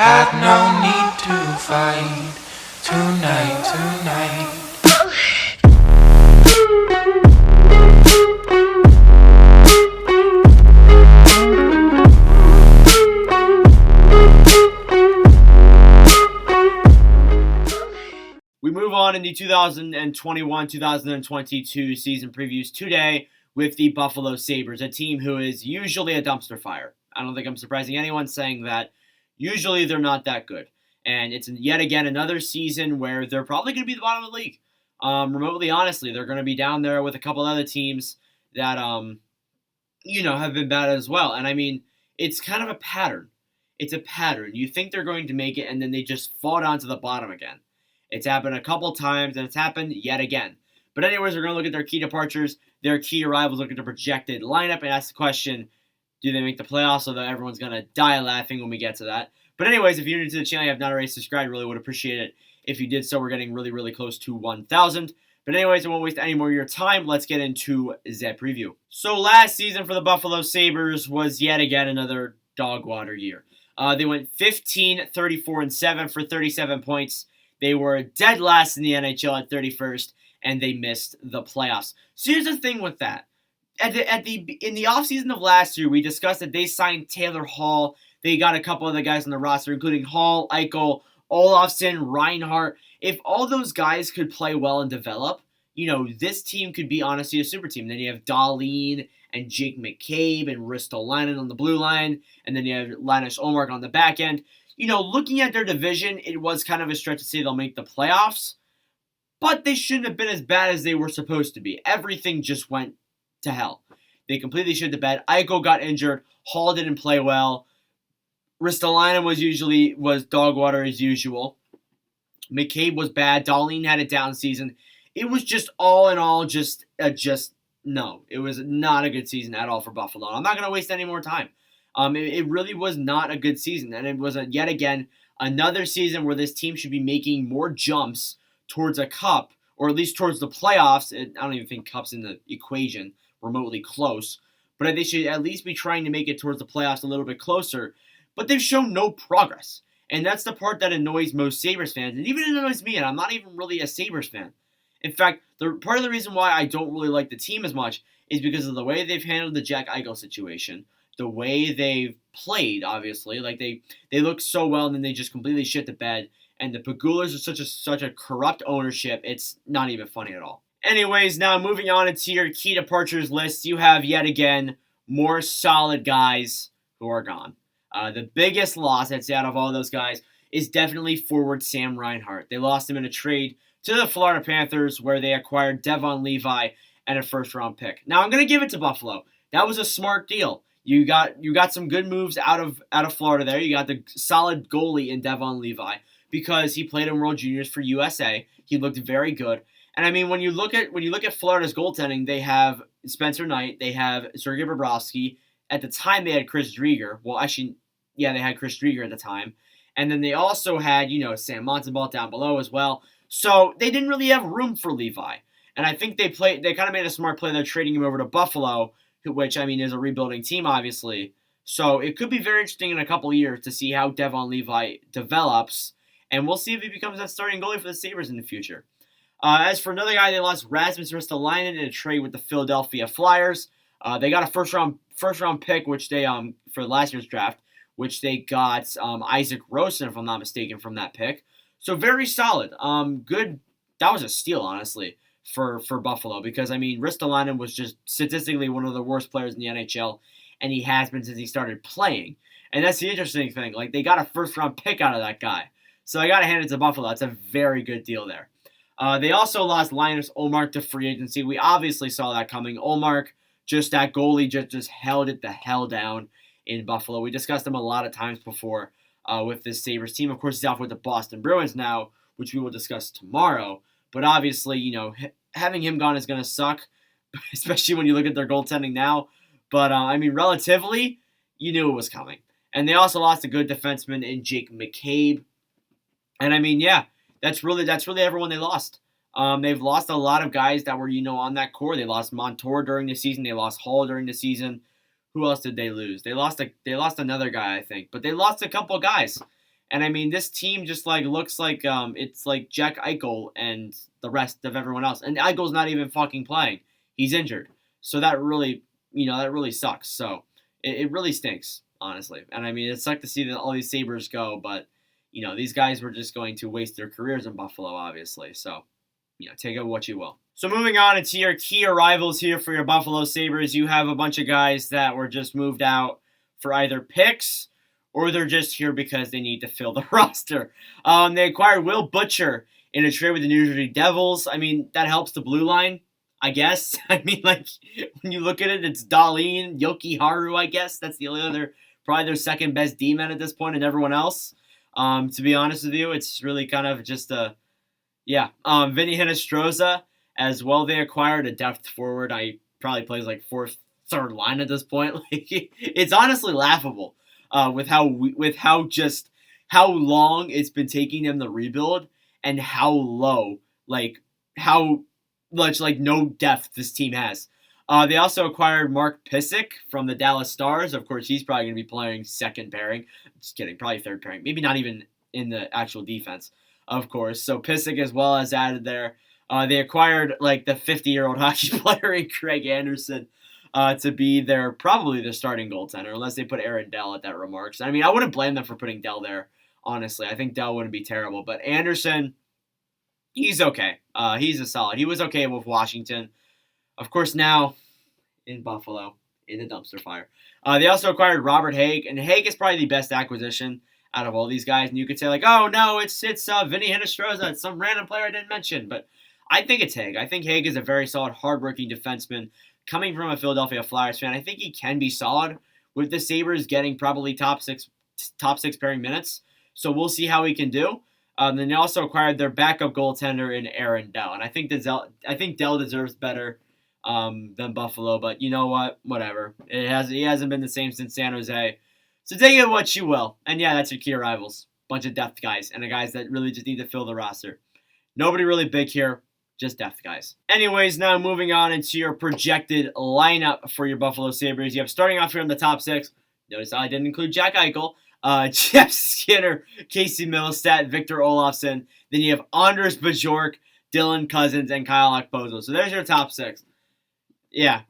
Had no need to fight tonight. We move on in the 2021-2022 season previews today with the Buffalo Sabres, a team who is usually a dumpster fire. I don't think I'm surprising anyone saying that. Usually they're not that good. And it's yet again another season where they're probably going to be the bottom of the league. Remotely, honestly, they're going to be down there with a couple other teams that, have been bad as well. And I mean, it's kind of a pattern. It's a pattern. You think they're going to make it, and then they just fall down to the bottom again. It's happened a couple times, and it's happened yet again. But anyways, we're going to look at their key departures, their key arrivals, look at the projected lineup, and ask the question, do they make the playoffs? Although everyone's going to die laughing when we get to that. But anyways, if you're new to the channel, you have not already subscribed, really would appreciate it if you did so. We're getting really, really close to 1,000. But anyways, I won't waste any more of your time. Let's get into that preview. So last season for the Buffalo Sabres was yet again another dog water year. They went 15, 34, and 7 for 37 points. They were dead last in the NHL at 31st, and they missed the playoffs. So here's the thing with that. In the offseason of last year, we discussed that they signed Taylor Hall. They got a couple of the guys on the roster, including Hall, Eichel, Olofsson, Reinhart. If all those guys could play well and develop, this team could be honestly a super team. Then you have Dahlin and Jake McCabe and Ristolainen on the blue line, and then you have Linus Ullmark on the back end. Looking at their division, it was kind of a stretch to say they'll make the playoffs, but they shouldn't have been as bad as they were supposed to be. Everything just went to hell. They completely shit the bed. Eichel got injured. Hall didn't play well. Ristolainen was dog water as usual. McCabe was bad. Dahlin had a down season. It was just all in all, no. It was not a good season at all for Buffalo. I'm not going to waste any more time. It really was not a good season, and it was yet again another season where this team should be making more jumps towards a cup, or at least towards the playoffs. I don't even think cup's in the equation remotely close, but they should at least be trying to make it towards the playoffs a little bit closer. But they've shown no progress, and that's the part that annoys most Sabres fans, and even annoys me, and I'm not even really a Sabres fan. In fact, part of the reason why I don't really like the team as much is because of the way they've handled the Jack Eichel situation. The way they've played, obviously, like they look so well, and then they just completely shit the bed. And the Pagulas are such a corrupt ownership. It's not even funny at all. Anyways, now moving on into your key departures list, you have yet again more solid guys who are gone. The biggest loss, I'd say, out of all those guys is definitely forward Sam Reinhart. They lost him in a trade to the Florida Panthers, where they acquired Devon Levi and a first-round pick. Now I'm going to give it to Buffalo. That was a smart deal. You got some good moves out of Florida there. You got the solid goalie in Devon Levi because he played in World Juniors for USA. He looked very good. And I mean, when you look at Florida's goaltending, they have Spencer Knight, they have Sergei Bobrovsky. At the time, they had Chris Drieger. Well, actually, yeah, they had Chris Drieger at the time. And then they also had, Sam Montembeault down below as well. So they didn't really have room for Levi. And I think they kind of made a smart play there trading him over to Buffalo, which, I mean, is a rebuilding team, obviously. So it could be very interesting in a couple of years to see how Devon Levi develops. And we'll see if he becomes that starting goalie for the Sabres in the future. As for another guy, they lost Rasmus Ristolainen in a trade with the Philadelphia Flyers. They got a first round pick, which they for last year's draft, which they got Isaac Rosen, if I'm not mistaken, from that pick. So very solid. Good. That was a steal, honestly, for Buffalo, because I mean Ristolainen was just statistically one of the worst players in the NHL, and he has been since he started playing. And that's the interesting thing. Like, they got a first round pick out of that guy. So I got to hand it to Buffalo. That's a very good deal there. They also lost Linus Ullmark to free agency. We obviously saw that coming. Ullmark, just that goalie, just held it the hell down in Buffalo. We discussed him a lot of times before with this Sabres team. Of course, he's off with the Boston Bruins now, which we will discuss tomorrow. But obviously, having him gone is going to suck, especially when you look at their goaltending now. But, I mean, relatively, you knew it was coming. And they also lost a good defenseman in Jake McCabe. And, I mean, yeah, that's really everyone they lost. They've lost a lot of guys that were, on that core. They lost Montour during the season. They lost Hall during the season. Who else did they lose? They lost another guy, I think. But they lost a couple of guys. And I mean, this team just like looks like it's like Jack Eichel and the rest of everyone else. And Eichel's not even fucking playing; he's injured. So that really, that really sucks. So it really stinks, honestly. And I mean, it sucked to see that all these Sabres go, but these guys were just going to waste their careers in Buffalo, obviously. So take it what you will. So moving on into your key arrivals here for your Buffalo Sabres, you have a bunch of guys that were just moved out for either picks or they're just here because they need to fill the roster. They acquired Will Butcher in a trade with the New Jersey Devils. I mean, that helps the blue line, I guess. I mean, like, when you look at it, it's Dahlin, Yoki Haru, I guess. That's the only other, probably their second best D-man at this point, and everyone else. To be honest with you, it's really kind of just a, Vinny Hinostroza as well. They acquired a depth forward. I probably plays like third line at this point. Like, it's honestly laughable with how long it's been taking them to rebuild and how low, like how much like no depth this team has. They also acquired Mark Pysyk from the Dallas Stars. Of course, he's probably going to be playing second pairing. Just kidding, probably third pairing. Maybe not even in the actual defense, of course. So Pysyk as well as added there. They acquired like the 50-year-old hockey player in Craig Anderson to be probably their starting goaltender, unless they put Aaron Dell at that remarks. I mean, I wouldn't blame them for putting Dell there, honestly. I think Dell wouldn't be terrible. But Anderson, he's okay. He's a solid. He was okay with Washington. Of course, now in Buffalo, in the dumpster fire. They also acquired Robert Hagg, and Hagg is probably the best acquisition out of all these guys. And you could say, like, oh, no, it's Vinny Hinostroza. It's some random player I didn't mention. But I think it's Hagg. I think Hagg is a very solid, hardworking defenseman. Coming from a Philadelphia Flyers fan, I think he can be solid with the Sabres getting probably top six pairing minutes. So we'll see how he can do. Then they also acquired their backup goaltender in Aaron Dell, and I think Dell deserves better than Buffalo. But you know what? Whatever. He hasn't been the same since San Jose. So take it what you will. And yeah, that's your key arrivals. Bunch of depth guys and the guys that really just need to fill the roster. Nobody really big here. Just depth guys. Anyways, now moving on into your projected lineup for your Buffalo Sabres. You have starting off here in the top six. Notice I didn't include Jack Eichel, Jeff Skinner, Casey Middlestat, Victor Olofsson. Then you have Anders Bjork, Dylan Cousins, and Kyle Okposo. So there's your top six. Yeah.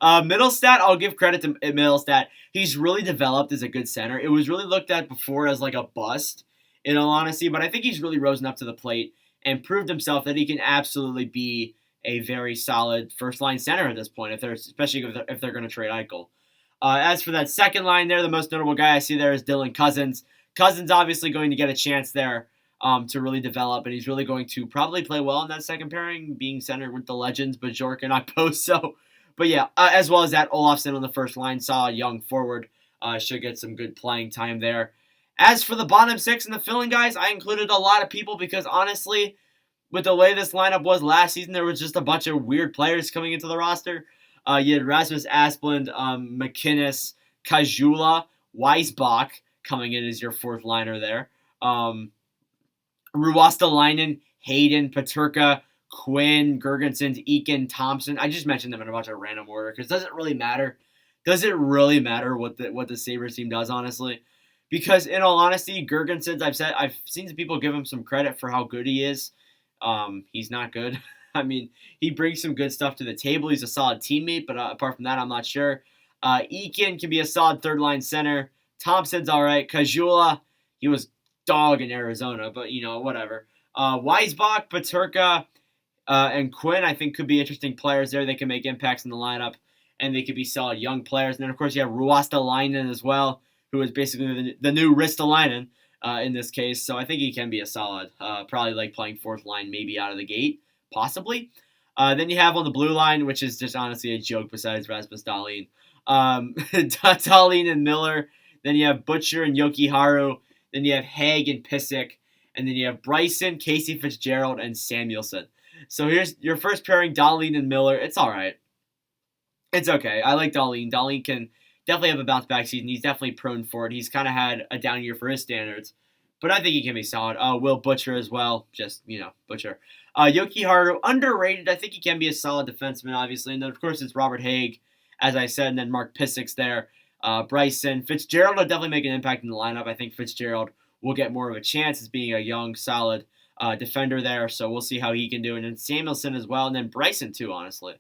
Middlestat, I'll give credit to Middlestat. He's really developed as a good center. It was really looked at before as like a bust, in all honesty, but I think he's really risen up to the plate and proved himself that he can absolutely be a very solid first-line center at this point, especially if they're going to trade Eichel. As for that second line there, the most notable guy I see there is Dylan Cousins. Cousins obviously going to get a chance there to really develop, and he's really going to probably play well in that second pairing, being centered with the legends, Bjork and Okposo. But yeah, as well as that, Olofsson on the first line, solid young forward, should get some good playing time there. As for the bottom six and the filling guys, I included a lot of people because honestly, with the way this lineup was last season, there was just a bunch of weird players coming into the roster. You had Rasmus Asplund, McInnes, Kajula, Weisbach coming in as your fourth liner there. Ruostalainen, Hayden, Peterka, Quinn, Gergensen, Eakin, Thompson. I just mentioned them in a bunch of random order because does it really matter? Does it really matter what the Sabres team does, honestly? Because in all honesty, Gergensen, I've seen some people give him some credit for how good he is. He's not good. I mean, he brings some good stuff to the table. He's a solid teammate, but apart from that, I'm not sure. Eakin can be a solid third-line center. Thompson's all right. Kajula, he was dog in Arizona, but, whatever. Weisbach, Peterka, and Quinn, I think, could be interesting players there. They can make impacts in the lineup, and they could be solid young players. And then, of course, you have Ruostalainen as well, who is basically the new Ristolainen in this case. So I think he can be a solid, probably like playing fourth line maybe out of the gate, possibly. Then you have on the blue line, which is just honestly a joke besides Rasmus Dahlin. Dahlin and Miller. Then you have Butcher and Yoki Haru. Then you have Hagg and Pysyk. And then you have Bryson, Casey Fitzgerald, and Samuelson. So here's your first pairing, Dahlin and Miller. It's all right. It's okay. I like Dahlin. Dahlin can definitely have a bounce-back season. He's definitely prone for it. He's kind of had a down year for his standards. But I think he can be solid. Will Butcher as well. Just, Butcher. Yoki Haru, underrated. I think he can be a solid defenseman, obviously. And then, of course, it's Robert Hagg, as I said. And then Mark Pysyk's there. Bryson. Fitzgerald will definitely make an impact in the lineup. I think Fitzgerald will get more of a chance as being a young, solid defender there. So we'll see how he can do. And then Samuelson as well. And then Bryson too, honestly.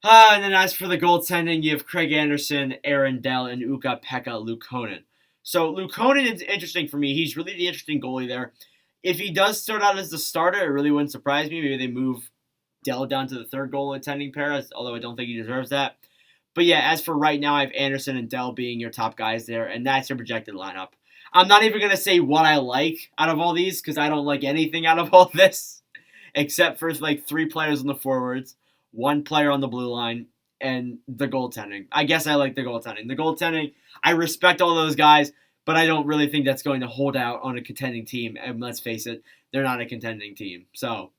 And then as for the goaltending, you have Craig Anderson, Aaron Dell, and Ukko-Pekka Luukkonen. So Luukkonen is interesting for me. He's really the interesting goalie there. If he does start out as the starter, it really wouldn't surprise me. Maybe they move Dell down to the third goaltending pair, although I don't think he deserves that. But yeah, as for right now, I have Anderson and Dell being your top guys there, and that's your projected lineup. I'm not even going to say what I like out of all these, because I don't like anything out of all this, except for like 3 players on the forwards, 1 player on the blue line, and the goaltending. I guess I like the goaltending. The goaltending, I respect all those guys, but I don't really think that's going to hold out on a contending team. And let's face it, they're not a contending team. So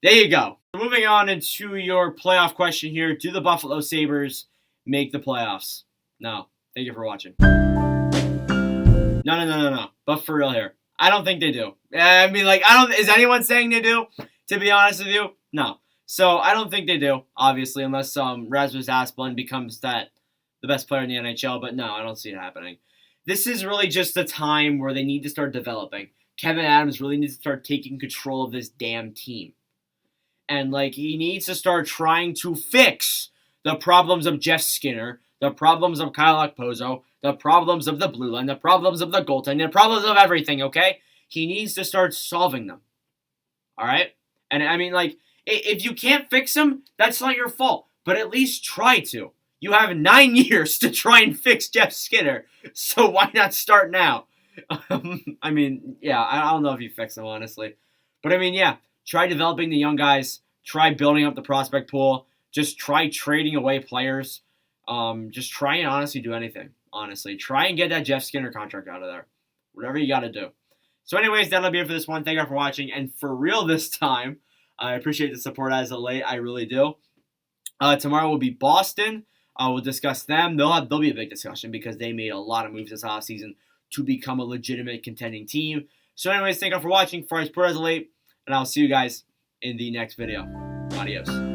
there you go. Moving on into your playoff question here. Do the Buffalo Sabres make the playoffs? No. Thank you for watching. No. But for real here, I don't think they do. I mean, like, is anyone saying they do? To be honest with you, no. So I don't think they do, obviously, unless Rasmus Asplund becomes the best player in the NHL. But no, I don't see it happening. This is really just a time where they need to start developing. Kevin Adams really needs to start taking control of this damn team. And, like, he needs to start trying to fix the problems of Jeff Skinner, the problems of Kyle Okposo, the problems of the blue line, the problems of the goaltending, the problems of everything, okay? He needs to start solving them. All right? And, I mean, like, if you can't fix them, that's not your fault. But at least try to. You have 9 years to try and fix Jeff Skinner, so why not start now? I mean, yeah, I don't know if you fix them, honestly. But, I mean, yeah, try developing the young guys. Try building up the prospect pool. Just try trading away players. Just try and honestly do anything, honestly. Try and get that Jeff Skinner contract out of there. Whatever you got to do. So, anyways, that'll be it for this one. Thank you for watching. And for real this time, I appreciate the support as of late. I really do. Tomorrow will be Boston. We'll discuss them. They'll be a big discussion because they made a lot of moves this offseason to become a legitimate contending team. So anyways, thank you all for watching. For support as of late, and I'll see you guys in the next video. Adios.